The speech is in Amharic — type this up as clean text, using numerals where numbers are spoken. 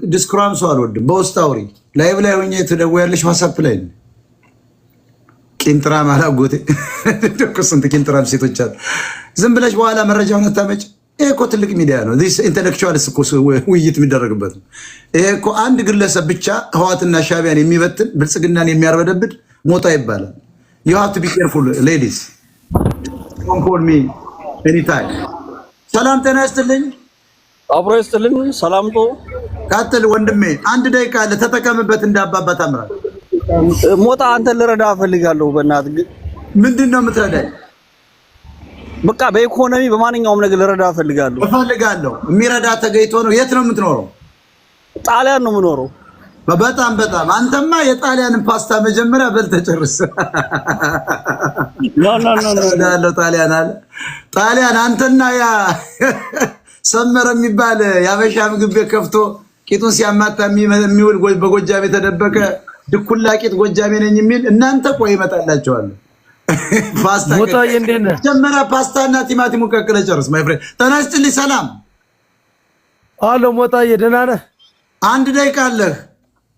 ዲስክራም ሰው አልወድም። በውስጥ አውሪ ላይቭ ላይ ሆኜ ትደውያለሽ ዋትስአፕ ላይ ቂንጥራም አላጎቴ ደኩ ስንት ቂንጥራም ሴቶች አሉ። ዝም ብለሽ በኋላ መረጃውን አታመጭ። ይሄ እኮ ትልቅ ሚዲያ ነው። ዲስ ኢንተሌክቹዋልስ እኮ ውይይት የሚደረግበት ነው። ይሄ እኮ አንድ ግለሰብ ብቻ ህዋትና ሻቢያን የሚበትን ብልጽግናን የሚያርበደብድ ሞጣ ይባላል። you have to be careful ladies don't call me anytime። ሰላም ጤና ይስጥልኝ። አብሮ ይስጥልኝ። ሰላም ነው። ቀጥል ወንድሜ። አንድ ደቂቃ አለ ተጠቀምበት። እንዳባባ ታምራል። ሞጣ አንተ ልረዳ እፈልጋለሁ። በእናትህ ምንድነው የምትረዳኝ? በቃ በኢኮኖሚ በማንኛውም ነገር ልረዳ እፈልጋለሁ። የሚረዳ ተገይቶ ነው። የት ነው የምትኖረው? ጣሊያን ነው የምኖረው። በጣም አንተማ የጣሊያንን ፓስታ መጀመሪያ በልተህ ጨርስ። ኖ ጣሊያን አለ ጣሊያን አንተና ያ ሰመረ የሚባል ያበሻ ምግብ ቤት ከፍቶ ቂጡን ሲያማታ የሚውል በጎጃሜ የተደበቀ ድኩላ ቂጥ ጎጃሜ ነኝ የሚል እናንተ ቆይ ይመጣላችኋል። ፓስታ ሞጣዬ እንዴት ነህ? መጀመሪያ ፓስታና ቲማቲሙ ቀቅለህ ጨርስ። ማይ ፍሬንድ ተነስተልኝ። ሰላም አሎ ሞጣዬ ደህና ነህ? አንድ ደቂቃ አለህ።